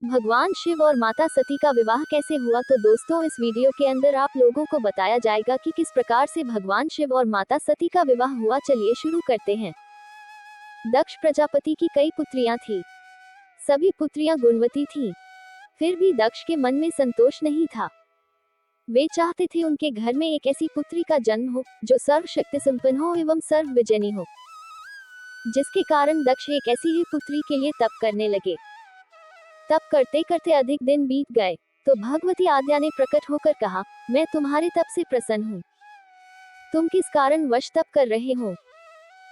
भगवान शिव और माता सती का विवाह कैसे हुआ। तो दोस्तों, इस वीडियो के अंदर आप लोगों को बताया जाएगा कि किस प्रकार से भगवान शिव और माता सती का विवाह हुआ। चलिए शुरू करते हैं। दक्ष प्रजापति की कई पुत्रियां थी। सभी पुत्रियां गुणवती थीं। फिर भी दक्ष के मन में संतोष नहीं था। वे चाहते थे उनके घर में एक ऐसी पुत्री का जन्म हो जो सर्वशक्ति संपन्न हो एवं सर्व विजयी हो, जिसके कारण दक्ष एक ऐसी ही पुत्री के लिए तप करने लगे। तप करते करते अधिक दिन बीत गए तो भगवती आद्या ने प्रकट होकर कहा, मैं तुम्हारे तप से प्रसन्न हूँ। तुम किस कारण वश तप कर रहे हो।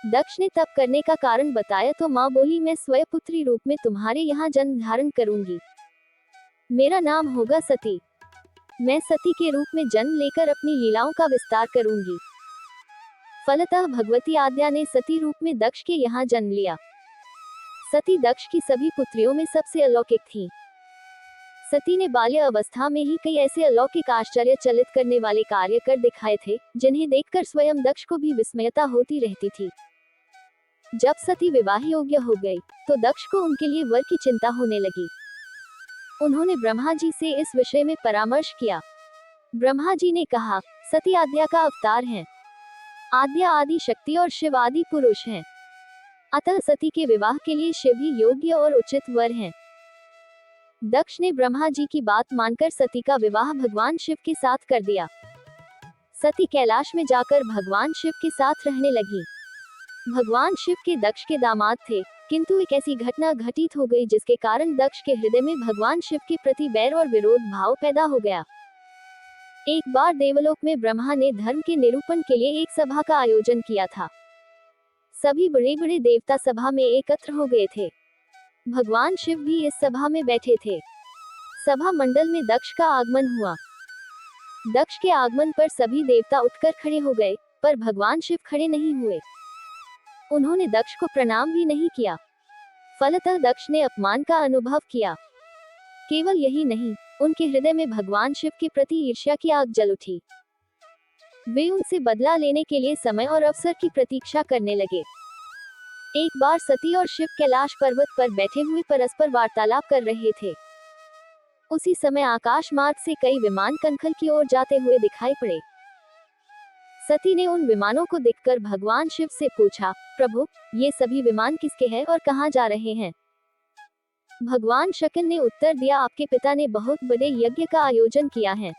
दक्ष ने तप करने का कारण बताया तो माँ बोली, मैं स्वयं पुत्री रूप में तुम्हारे यहाँ जन्म धारण करूंगी। मेरा नाम होगा सती। मैं सती के रूप में जन्म लेकर अपनी लीलाओं का विस्तार करूंगी। फलतः भगवती आद्या ने सती रूप में दक्ष के यहाँ जन्म लिया। सती दक्ष की सभी पुत्रियों में सबसे अलौकिक थी। सती ने बाल्य अवस्था में ही कई ऐसे अलौकिक आश्चर्य चलित करने वाले कार्य कर दिखाए थे, जिन्हें देखकर स्वयं दक्ष को भी विस्मयता होती रहती थी। जब सती विवाह योग्य हो गई तो दक्ष को उनके लिए वर की चिंता होने लगी। उन्होंने ब्रह्मा जी से इस विषय में परामर्श किया। ब्रह्मा जी ने कहा, सती आद्या का अवतार हैं। आद्या आदि शक्ति और शिव आदि पुरुष हैं। अतः सती के विवाह के लिए शिव ही योग्य और उचित वर हैं। दक्ष ने ब्रह्मा जी की बात मानकर सती का विवाह भगवान शिव के साथ कर दिया। सती कैलाश में जाकर भगवान शिव के साथ रहने लगी। भगवान शिव के दक्ष के दामाद थे, किंतु एक ऐसी घटना घटित हो गई जिसके कारण दक्ष के हृदय में भगवान शिव के प्रति बैर और विरोध भाव पैदा हो गया। एक बार देवलोक में ब्रह्मा ने धर्म के निरूपण के लिए एक सभा का आयोजन किया था। सभी बड़े बड़े देवता सभा में एकत्र हो गए थे। भगवान शिव भी इस सभा में बैठे थे। सभा मंडल में दक्ष का आगमन हुआ। दक्ष के आगमन पर सभी देवता उठकर खड़े हो गए, पर भगवान शिव खड़े नहीं हुए। उन्होंने दक्ष को प्रणाम भी नहीं किया। फलतः दक्ष ने अपमान का अनुभव किया। केवल यही नहीं, उनके हृदय में भगवान शिव के प्रति ईर्ष्या की आग जल उठी। वे उनसे बदला लेने के लिए समय और अवसर की प्रतीक्षा करने लगे। एक बार सती और शिव कैलाश पर्वत पर बैठे हुए परस्पर वार्तालाप कर रहे थे। उसी समय आकाश मार्ग से कई विमान कनखल की ओर जाते हुए दिखाई पड़े। सती ने उन विमानों को देखकर भगवान शिव से पूछा, प्रभु, ये सभी विमान किसके हैं और कहाँ जा रहे हैं। भगवान शक्र ने उत्तर दिया, आपके पिता ने बहुत बड़े यज्ञ का आयोजन किया है।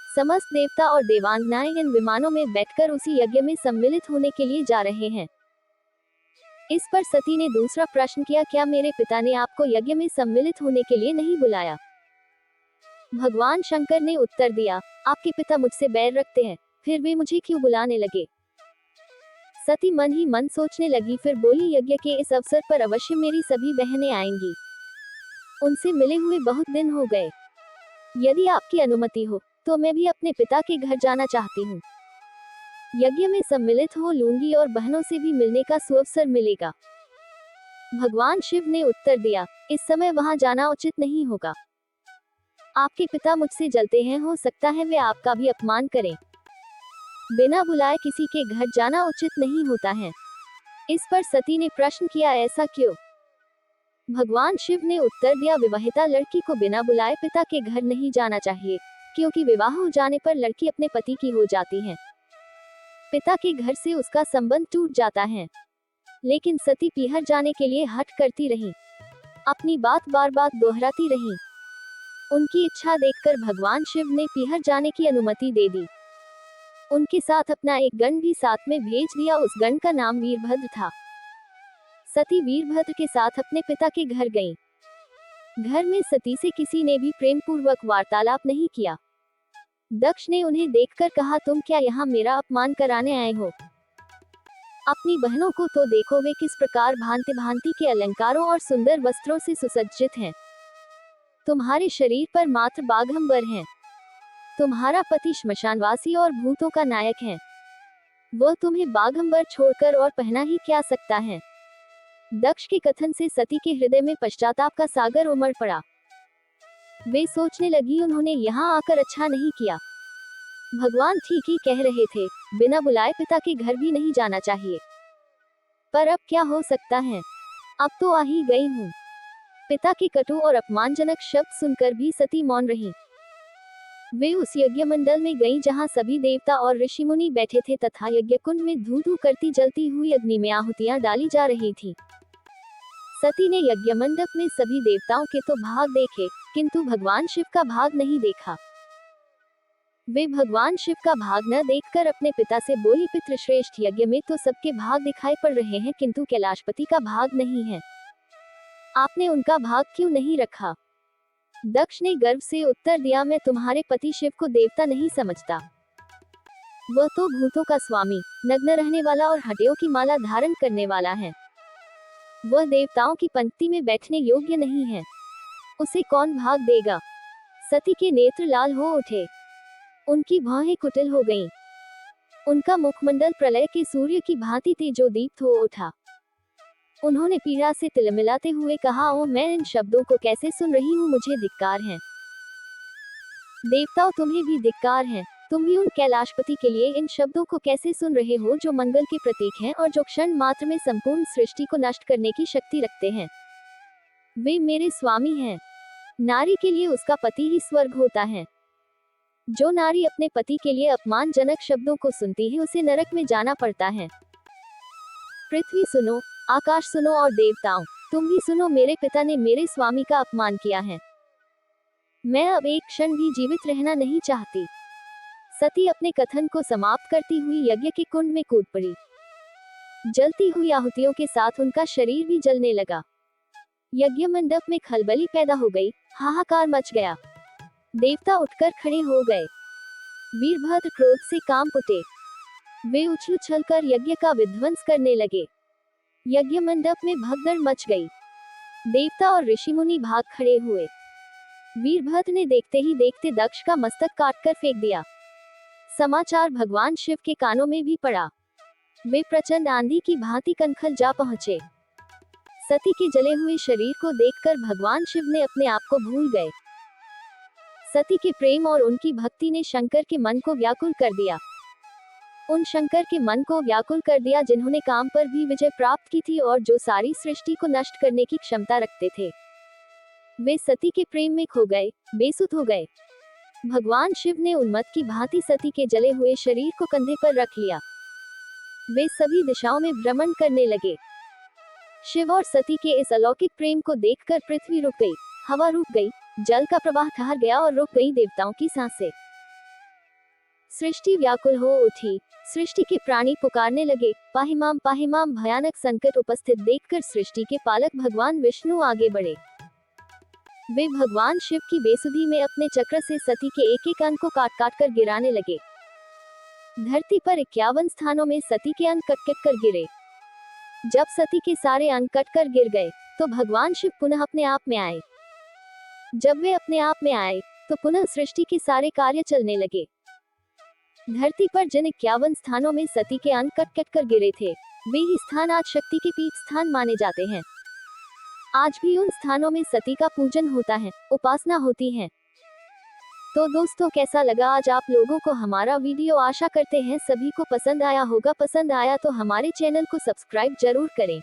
समस्त देवता और देवांगनाएं इन विमानों में बैठकर उसी यज्ञ में सम्मिलित होने के लिए जा रहे हैं। इस पर सती ने दूसरा प्रश्न किया, क्या मेरे पिता ने आपको यज्ञ में सम्मिलित होने के लिए नहीं बुलाया। भगवान शंकर ने उत्तर दिया, आपके पिता मुझसे बैर रखते हैं, फिर वे मुझे क्यों बुलाने लगे। सती मन ही मन सोचने लगी, फिर बोली, यज्ञ के इस अवसर पर अवश्य मेरी सभी बहनें आएंगी। उनसे मिले हुए बहुत दिन हो गए। यदि आपकी अनुमति हो तो मैं भी अपने पिता के घर जाना चाहती हूँ। यज्ञ में सम्मिलित हो लूंगी और बहनों से भी मिलने का सुअवसर मिलेगा। भगवान शिव ने उत्तर दिया, इस समय वहां जाना उचित नहीं होगा। आपके पिता मुझसे जलते हैं, हो सकता है वे आपका भी अपमान करें। बिना बुलाए किसी के घर जाना उचित नहीं होता है। इस पर सती ने प्रश्न किया, ऐसा क्यों। भगवान शिव ने उत्तर दिया, विवाहिता लड़की को बिना बुलाए पिता के घर नहीं जाना चाहिए, क्योंकि विवाह हो जाने पर लड़की अपने पति की हो जाती है। पिता के घर से उसका संबंध टूट जाता है। लेकिन सती पीहर जाने के लिए हठ करती रही, अपनी बात बार बार दोहराती रही। उनकी इच्छा देखकर भगवान शिव ने पीहर जाने की अनुमति दे दी। उनके साथ अपना एक गण भी साथ में भेज दिया। उस गण का नाम वीरभद्र था। सती वीरभद्र के साथ अपने पिता के घर गईं। घर में सती से किसी ने भी प्रेम पूर्वक वार्तालाप नहीं किया। दक्ष ने उन्हें देखकर कहा, तुम क्या यहाँ मेरा अपमान कराने आए हो। अपनी बहनों को तो देखो, वे किस प्रकार भांति भांति के अलंकारों और सुंदर वस्त्रों से सुसज्जित हैं। तुम्हारे शरीर पर मात्र बाघंबर हैं। तुम्हारा पति श्मशानवासी और भूतों का नायक है। वह तुम्हें बाघंबर छोड़कर और पहना ही क्या सकता है। दक्ष के कथन से सती के हृदय में पश्चाताप का सागर उमड़ पड़ा। वे सोचने लगी, उन्होंने यहाँ आकर अच्छा नहीं किया। भगवान ठीक ही कह रहे थे, बिना बुलाए पिता के घर भी नहीं जाना चाहिए। पर अब क्या हो सकता है, अब तो आ ही गई हूँ। पिता के कटु और अपमानजनक शब्द सुनकर भी सती मौन रहीं। वे उस यज्ञ मंडल में गईं जहां सभी देवता और ऋषि मुनि बैठे थे तथा यज्ञ कुंड में धू धू करती जलती हुई अग्नि में आहुतियां डाली जा रही थी। सती ने यज्ञ मंडप में सभी देवताओं के तो भाग देखे, किंतु भगवान शिव का भाग नहीं देखा। वे भगवान शिव का भाग न देखकर अपने पिता से बोली, पितृश्रेष्ठ यज्ञ में तो सबके भाग दिखाई पड़ रहे हैं, किंतु कैलाशपति का भाग नहीं है। आपने उनका भाग क्यों नहीं रखा? दक्ष ने गर्व से उत्तर दिया, मैं तुम्हारे पति शिव को देवता नहीं समझता। वह तो भूतों का स्वामी, नग्न रहने वाला और हड्डियों की माला धारण करने वाला है। वह देवताओं की पंक्ति में बैठने योग्य नहीं है। उसे कौन भाग देगा? सती के नेत्र लाल हो उठे, उनकी भौहें कुटिल हो गईं। उनका मुखमंडल प्रलय के सूर्य की भांति तेजोदीप्त हो उठा। उन्होंने पीड़ा से तिलमिलाते हुए कहा, ओ मैं इन शब्दों को कैसे सुन रही हूँ, मुझे धिक्कार है। देवताओं, तुम्हें भी धिक्कार है। तुम भी उन कैलाशपति के लिए इन शब्दों को कैसे सुन रहे हो जो मंगल के प्रतीक हैं और जो क्षण मात्र में संपूर्ण सृष्टि को नष्ट करने की शक्ति रखते हैं। वे मेरे स्वामी हैं। नारी के लिए उसका पति ही स्वर्ग होता है। जो नारी अपने पति के लिए अपमानजनक शब्दों को सुनती है उसे नरक में जाना पड़ता है। पृथ्वी सुनो, आकाश सुनो और देवताओं, तुम भी सुनो, मेरे पिता ने मेरे स्वामी का अपमान किया है। मैं अब एक क्षण भी जीवित रहना नहीं चाहती। सती अपने कथन को समाप्त करती हुई यज्ञ के कुंड में कूद पड़ी। जलती हुई आहुतियों के साथ उनका शरीर भी जलने लगा। यज्ञ मंडप में खलबली पैदा हो गई, हाहाकार मच गया। देवता उठकर खड़े हो गए। वीरभद्र क्रोध से कांप उठे। वे उछल उछलकर यज्ञ का विध्वंस करने लगे। यज्ञ मंडप में भगदड़ मच गई। देवता और ऋषि मुनि भाग खड़े हुए। वीरभद्र ने देखते ही देखते दक्ष का मस्तक काटकर फेंक दिया। समाचार भगवान शिव के कानों में भी पड़ा। वे प्रचंड आंधी की भांति कनखल जा पहुंचे। सती के जले हुए शरीर को देखकर भगवान शिव ने अपने आप को भूल गए। सती के प्रेम और उनकी भक्ति ने शंकर के मन को व्याकुल कर दिया। उन शंकर के मन को व्याकुल कर दिया जिन्होंने काम पर भी विजय प्राप्त की थी और जो सारी सृष्टि को नष्ट करने की क्षमता रखते थे। वे सती के प्रेम में खो गए, बेसुध हो गए। भगवान शिव ने उन्मत्त की भांति सती के जले हुए शरीर को कंधे पर रख लिया। वे सभी दिशाओं में भ्रमण करने लगे। शिव और सती के इस अलौकिक प्रेम को देखकर पृथ्वी रुक गई, हवा रुक गई, जल का प्रवाह ठहर गया और रुक गई देवताओं की सांसें। सृष्टि व्याकुल हो उठी। सृष्टि के प्राणी पुकारने लगे, पाहिमाम पाहिमाम। भयानक संकट उपस्थित देखकर सृष्टि के पालक भगवान विष्णु आगे बढ़े। वे भगवान शिव की बेसुधी में अपने चक्र से सती के एक एक अंग को काट काट कर गिराने लगे। धरती पर 51 स्थानों में सती के अंग कट कट कर गिरे। जब सती के सारे अंग कट कर गिर गए तो भगवान शिव पुनः अपने आप में आए। जब वे अपने आप में आए तो पुनः सृष्टि के सारे कार्य चलने लगे। धरती पर जिन 51 स्थानों में सती के अंग कट कट कर गिरे थे, वे ही स्थान आज शक्ति के पीठ स्थान माने जाते हैं। आज भी उन स्थानों में सती का पूजन होता है, उपासना होती है। तो दोस्तों, कैसा लगा आज आप लोगों को हमारा वीडियो? आशा करते हैं सभी को पसंद आया होगा। पसंद आया तो हमारे चैनल को सब्सक्राइब जरूर करें।